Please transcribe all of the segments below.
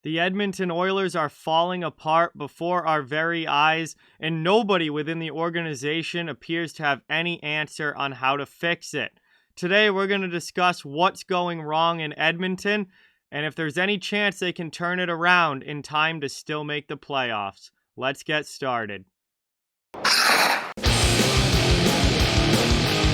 The Edmonton Oilers are falling apart before our very eyes, and nobody within the organization appears to have any answer on how to fix it. Today, we're going to discuss what's going wrong in Edmonton and if there's any chance they can turn it around in time to still make the playoffs. Let's get started.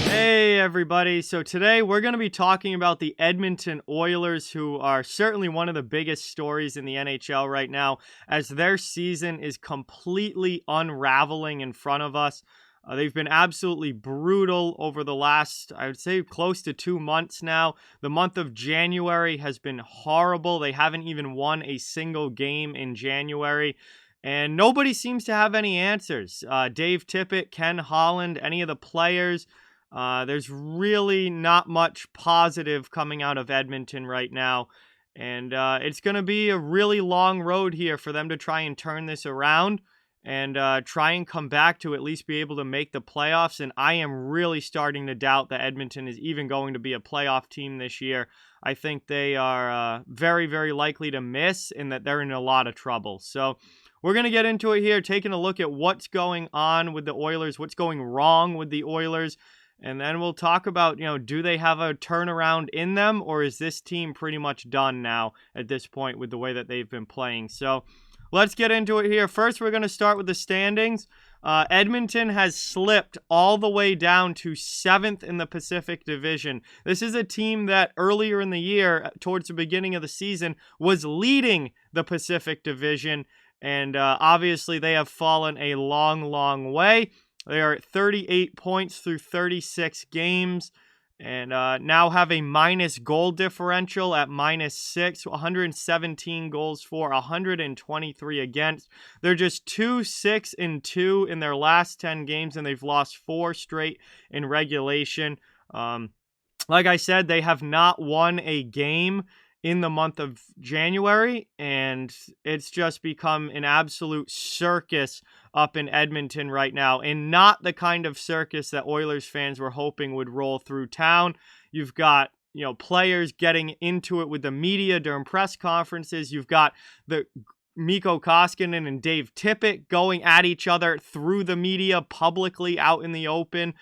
Hey everybody, so today we're going to be talking about the Edmonton Oilers, who are certainly one of the biggest stories in the NHL right now, as their season is completely unraveling in front of us. They've been absolutely brutal over the last, I would say, close to 2 months now. The month of January has been horrible. They haven't even won a single game in January. And nobody seems to have any answers. Dave Tippett, Ken Holland, any of the players. There's really not much positive coming out of Edmonton right now. And it's going to be a really long road here for them to try and turn this around and try and come back to at least be able to make the playoffs. And I am really starting to doubt that Edmonton is even going to be a playoff team this year. I think they are very, very likely to miss and that they're in a lot of trouble. So we're going to get into it here, taking a look at what's going on with the Oilers, what's going wrong with the Oilers. And then we'll talk about, do they have a turnaround in them, or is this team pretty much done now at this point with the way that they've been playing? So let's get into it here. First, we're going to start with the standings. Edmonton has slipped all the way down to 7th in the Pacific Division. This is a team that earlier in the year, towards the beginning of the season, was leading the Pacific Division. And obviously, they have fallen a long, long way. They are at 38 points through 36 games and now have a minus goal differential at -6, 117 goals for, 123 against. They're just 2-6-2 in their last 10 games, and they've lost 4 straight in regulation. Like I said, they have not won a game in the month of January, and it's just become an absolute circus up in Edmonton right now, and not the kind of circus that Oilers fans were hoping would roll through town. You've got, players getting into it with the media during press conferences. You've got the Mikko Koskinen and Dave Tippett going at each other through the media publicly out in the open.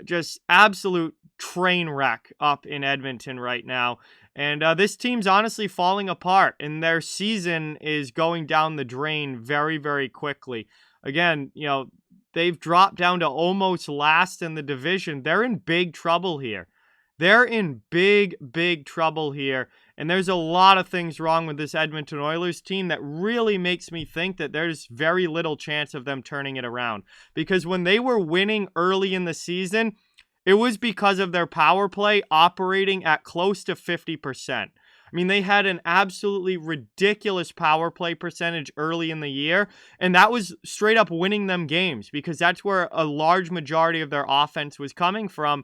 Just absolute train wreck up in Edmonton right now. And this team's honestly falling apart, and their season is going down the drain very, very quickly. Again, they've dropped down to almost last in the division. They're in big trouble here. They're in big, big trouble here. And there's a lot of things wrong with this Edmonton Oilers team that really makes me think that there's very little chance of them turning it around. Because when they were winning early in the season, it was because of their power play operating at close to 50%. I mean, they had an absolutely ridiculous power play percentage early in the year, and that was straight up winning them games because that's where a large majority of their offense was coming from.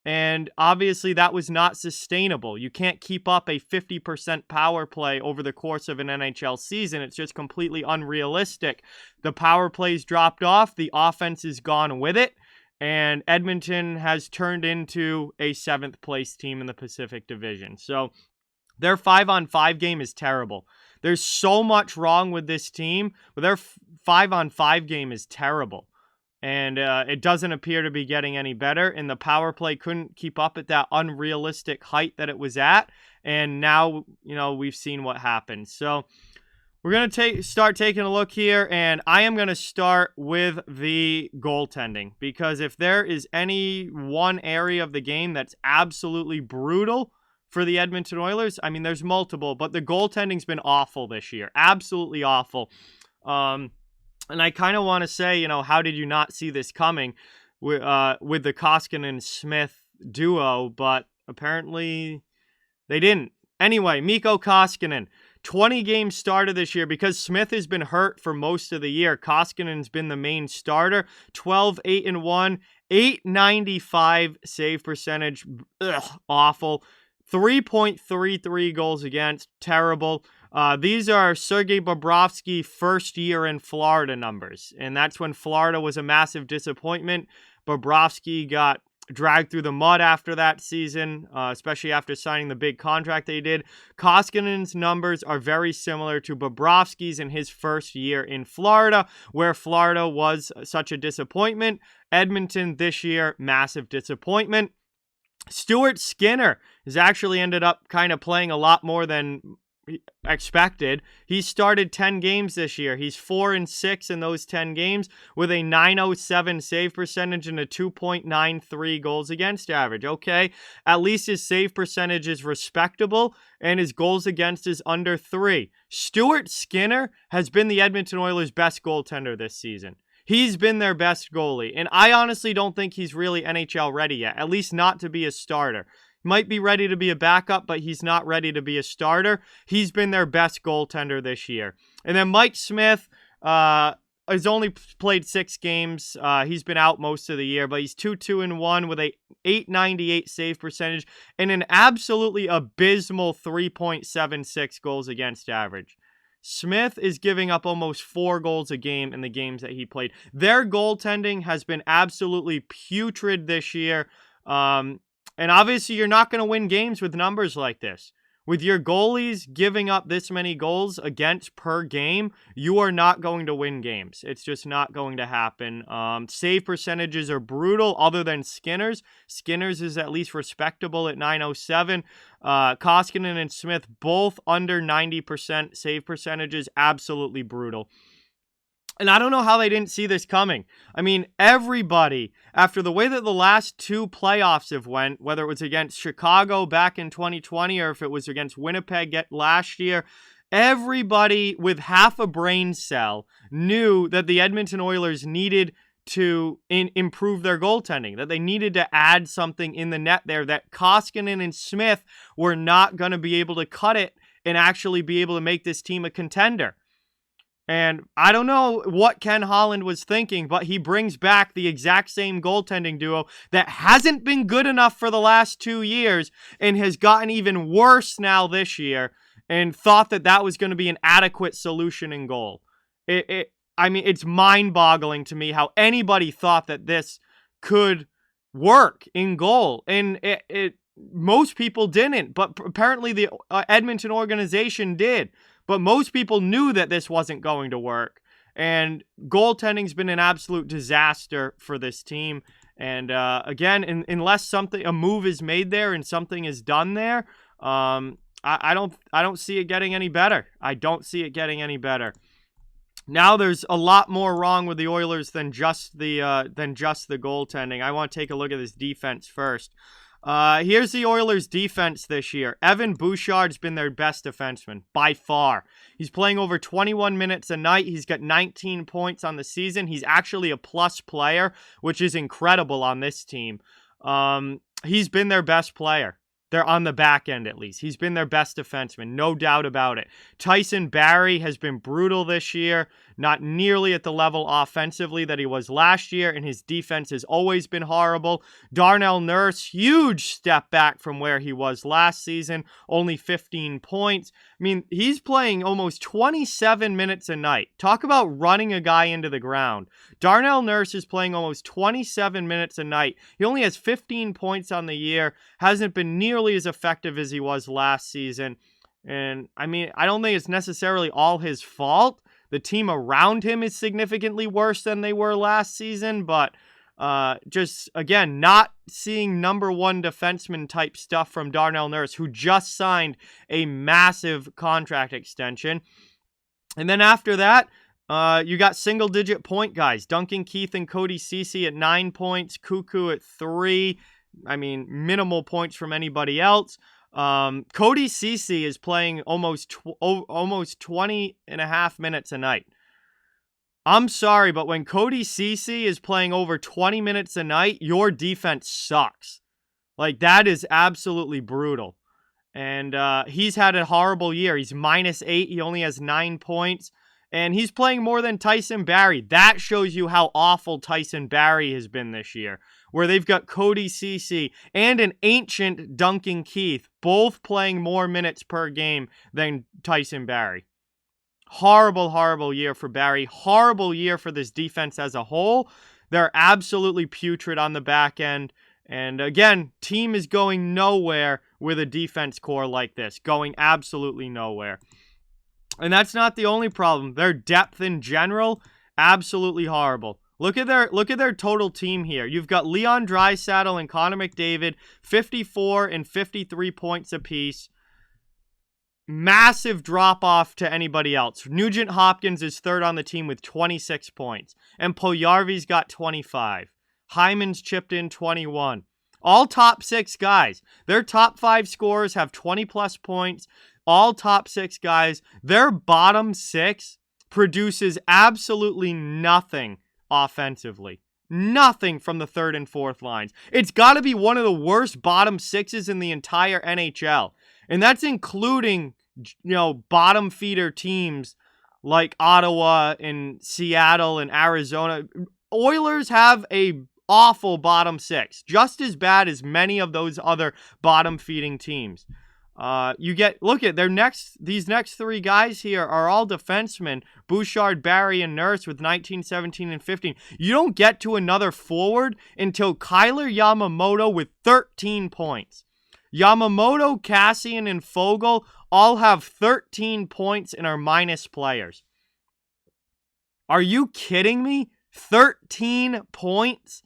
And obviously, that was not sustainable. You can't keep up a 50% power play over the course of an NHL season. It's just completely unrealistic. The power plays dropped off. The offense is gone with it. And Edmonton has turned into a 7th place team in the Pacific Division. So their 5-on-5 game is terrible. There's so much wrong with this team, but their 5-on-5 game is terrible. And it doesn't appear to be getting any better. And the power play couldn't keep up at that unrealistic height that it was at. And now, we've seen what happened. So we're going to start taking a look here, and I am going to start with the goaltending, because if there is any one area of the game that's absolutely brutal for the Edmonton Oilers, I mean, there's multiple, but the goaltending's been awful this year, absolutely awful. And I kind of want to say, how did you not see this coming with the Koskinen-Smith duo, but apparently they didn't. Anyway, Mikko Koskinen, 20 games started this year because Smith has been hurt for most of the year. Koskinen's been the main starter. 12-8-1, .895 save percentage. Awful. 3.33 goals against. Terrible. These are Sergei Bobrovsky first year in Florida numbers, and that's when Florida was a massive disappointment. Bobrovsky got dragged through the mud after that season, especially after signing the big contract they did. Koskinen's numbers are very similar to Bobrovsky's in his first year in Florida, where Florida was such a disappointment. Edmonton this year, massive disappointment. Stuart Skinner has actually ended up kind of playing a lot more than expected. He started 10 games this year. He's 4-6 in those 10 games with a .907 save percentage and a 2.93 goals against average. Okay, at least his save percentage is respectable and his goals against is under 3. Stuart Skinner has been the Edmonton Oilers' best goaltender this season. He's been their best goalie, and I honestly don't think he's really NHL ready yet, at least not to be a starter. Might be ready to be a backup, but he's not ready to be a starter. He's been their best goaltender this year. And then Mike Smith has only played 6 games. He's been out most of the year, but he's 2-2-1 with a .898 save percentage and an absolutely abysmal 3.76 goals against average. Smith is giving up almost 4 goals a game in the games that he played. Their goaltending has been absolutely putrid this year. And obviously, you're not going to win games with numbers like this. With your goalies giving up this many goals against per game, you are not going to win games. It's just not going to happen. Save percentages are brutal other than Skinner's. Skinner's is at least respectable at .907. Koskinen and Smith both under 90% save percentages. Absolutely brutal. And I don't know how they didn't see this coming. I mean, everybody, after the way that the last 2 playoffs have went, whether it was against Chicago back in 2020 or if it was against Winnipeg last year, everybody with half a brain cell knew that the Edmonton Oilers needed to improve their goaltending, that they needed to add something in the net there, that Koskinen and Smith were not going to be able to cut it and actually be able to make this team a contender. And I don't know what Ken Holland was thinking, but he brings back the exact same goaltending duo that hasn't been good enough for the last 2 years and has gotten even worse now this year, and thought that that was going to be an adequate solution in goal. I mean, it's mind-boggling to me how anybody thought that this could work in goal. And most people didn't, but apparently the Edmonton organization did. But most people knew that this wasn't going to work. And goaltending's been an absolute disaster for this team. And again, unless a move is made there and something is done there, I don't see it getting any better. I don't see it getting any better. Now there's a lot more wrong with the Oilers than just the goaltending. I want to take a look at this defense first. Here's the Oilers' defense this year. Evan Bouchard's been their best defenseman, by far. He's playing over 21 minutes a night. He's got 19 points on the season. He's actually a plus player, which is incredible on this team. He's been their best player. They're on the back end, at least. He's been their best defenseman, no doubt about it. Tyson Barrie has been brutal this year, not nearly at the level offensively that he was last year, and his defense has always been horrible. Darnell Nurse, huge step back from where he was last season, only 15 points. I mean, he's playing almost 27 minutes a night. Talk about running a guy into the ground. Darnell Nurse is playing almost 27 minutes a night. He only has 15 points on the year, hasn't been nearly as effective as he was last season. And I mean, I don't think it's necessarily all his fault. The team around him is significantly worse than they were last season, but just, again, not seeing number one defenseman type stuff from Darnell Nurse, who just signed a massive contract extension. And then after that, you got single-digit point guys. Duncan Keith and Cody Ceci at 9 points. Cuckoo at 3. I mean, minimal points from anybody else. Cody Ceci is playing almost 20 and a half minutes a night. I'm sorry, but when Cody Ceci is playing over 20 minutes a night, your defense sucks. Like, that is absolutely brutal. And he's had a horrible year. He's -8. He only has 9 points. And he's playing more than Tyson Barrie. That shows you how awful Tyson Barrie has been this year, where they've got Cody Ceci and an ancient Duncan Keith both playing more minutes per game than Tyson Barrie. Horrible, horrible year for Barrie. Horrible year for this defense as a whole. They're absolutely putrid on the back end. And again, team is going nowhere with a defense core like this. Going absolutely nowhere. And that's not the only problem. Their depth in general, absolutely horrible. Look at their total team here. You've got Leon Draisaitl and Connor McDavid, 54 and 53 points apiece. Massive drop-off to anybody else. Nugent Hopkins is third on the team with 26 points. And Puljujarvi's got 25. Hyman's chipped in 21. All top 6 guys. Their top 5 scorers have 20-plus points. All top 6 guys. Their bottom 6 produces absolutely nothing offensively. Nothing from the third and fourth lines. It's got to be one of the worst bottom 6s in the entire NHL. And that's including, bottom feeder teams like Ottawa and Seattle and Arizona. Oilers have a awful bottom 6, just as bad as many of those other bottom feeding teams. Look at these next 3 guys here are all defensemen. Bouchard, Barry, and Nurse with 19, 17, and 15. You don't get to another forward until Kyler Yamamoto with 13 points. Yamamoto, Cassian, and Fogle all have 13 points and are minus players. Are you kidding me? 13 points?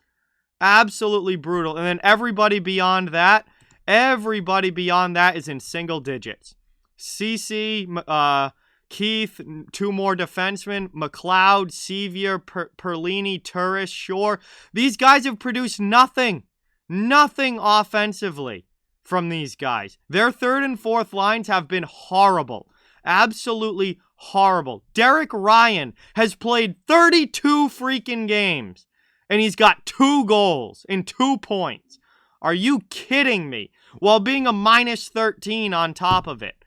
Absolutely brutal. And then everybody beyond that is in single digits. CC, Keith, 2 more defensemen, McLeod, Sevier, Perlini, Turris, Shore. These guys have produced nothing offensively from these guys. Their third and fourth lines have been horrible. Absolutely horrible. Derek Ryan has played 32 freaking games, and he's got 2 goals and 2 points. Are you kidding me? While being a minus 13 on top of it.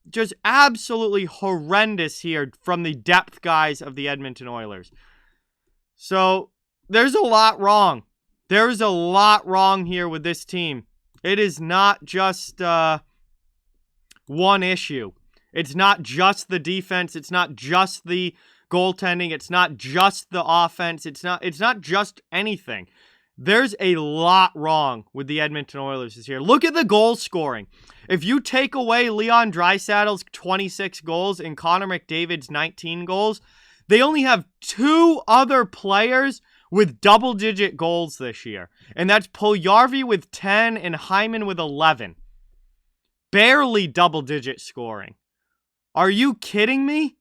Just absolutely horrendous here from the depth guys of the Edmonton Oilers. So, there's a lot wrong. There's a lot wrong here with this team. It is not just one issue. It's not just the defense. It's not just the goaltending. It's not just the offense. It's not just anything. There's a lot wrong with the Edmonton Oilers this year. Look at the goal scoring. If you take away Leon Draisaitl's 26 goals and Connor McDavid's 19 goals, they only have 2 other players with double-digit goals this year. And that's Puljujarvi with 10 and Hyman with 11. Barely double-digit scoring. Are you kidding me?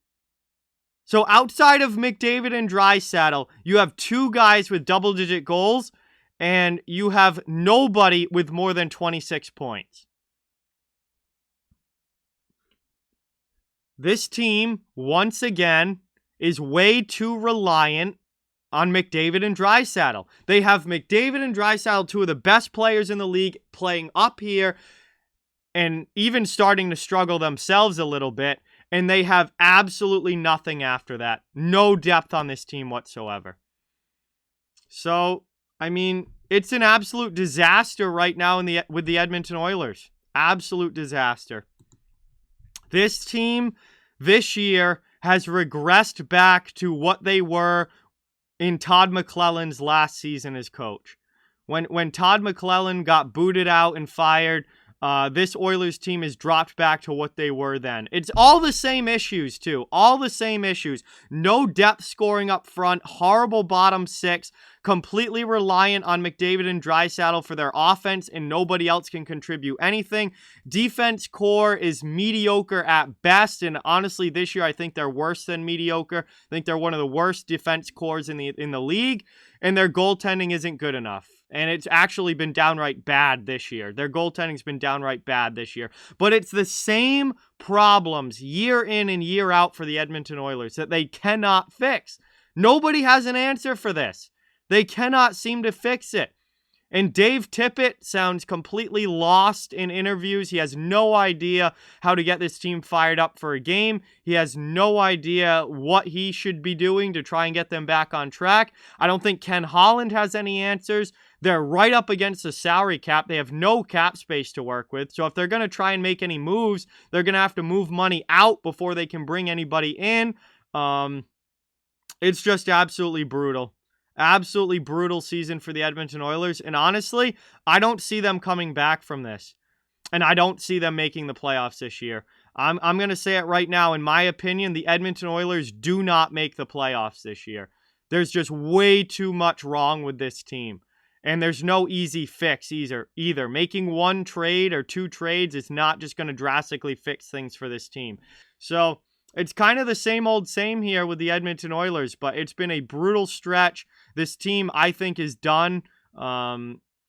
So outside of McDavid and Draisaitl, you have 2 guys with double-digit goals, and you have nobody with more than 26 points. This team, once again, is way too reliant on McDavid and Draisaitl. They have McDavid and Draisaitl, 2 of the best players in the league, playing up here and even starting to struggle themselves a little bit, and they have absolutely nothing after that. No depth on this team whatsoever. So, it's an absolute disaster right now with the Edmonton Oilers. Absolute disaster. This team this year has regressed back to what they were in Todd McClellan's last season as coach. When Todd McClellan got booted out and fired, this Oilers team has dropped back to what they were then. It's all the same issues, too. All the same issues. No depth scoring up front. Horrible bottom 6. Completely reliant on McDavid and Draisaitl for their offense, and nobody else can contribute anything. Defense core is mediocre at best, and honestly, this year I think they're worse than mediocre. I think they're one of the worst defense cores in the league, and their goaltending isn't good enough. And it's actually been downright bad this year. Their goaltending's been downright bad this year. But it's the same problems year in and year out for the Edmonton Oilers that they cannot fix. Nobody has an answer for this. They cannot seem to fix it. And Dave Tippett sounds completely lost in interviews. He has no idea how to get this team fired up for a game. He has no idea what he should be doing to try and get them back on track. I don't think Ken Holland has any answers. They're right up against the salary cap. They have no cap space to work with. So if they're going to try and make any moves, they're going to have to move money out before they can bring anybody in. It's just absolutely brutal. Absolutely brutal season for the Edmonton Oilers. And honestly, I don't see them coming back from this. And I don't see them making the playoffs this year. I'm going to say it right now. In my opinion, the Edmonton Oilers do not make the playoffs this year. There's just way too much wrong with this team. And there's no easy fix either. Making one trade or two trades is not just going to drastically fix things for this team. So it's kind of the same old same here with the Edmonton Oilers, but it's been a brutal stretch. This team, I think, is done.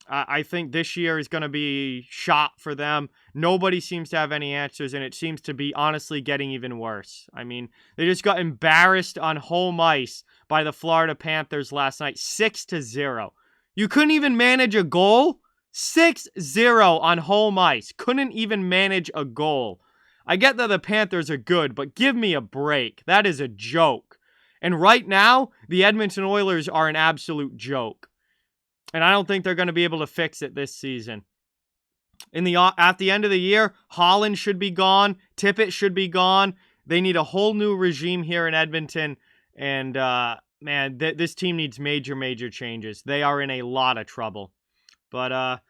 I think this year is going to be shot for them. Nobody seems to have any answers, and it seems to be honestly getting even worse. I mean, they just got embarrassed on home ice by the Florida Panthers last night, 6-0. You couldn't even manage a goal? 6-0 on home ice. Couldn't even manage a goal. I get that the Panthers are good, but give me a break. That is a joke. And right now, the Edmonton Oilers are an absolute joke. And I don't think they're going to be able to fix it this season. At the end of the year, Holland should be gone. Tippett should be gone. They need a whole new regime here in Edmonton. And, man, this team needs major, major changes. They are in a lot of trouble. But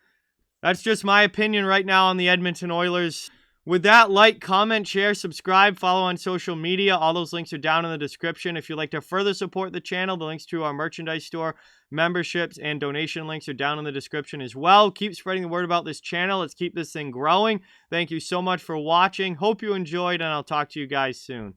that's just my opinion right now on the Edmonton Oilers. With that, like, comment, share, subscribe, follow on social media. All those links are down in the description. If you'd like to further support the channel, the links to our merchandise store, memberships, and donation links are down in the description as well. Keep spreading the word about this channel. Let's keep this thing growing. Thank you so much for watching. Hope you enjoyed, and I'll talk to you guys soon.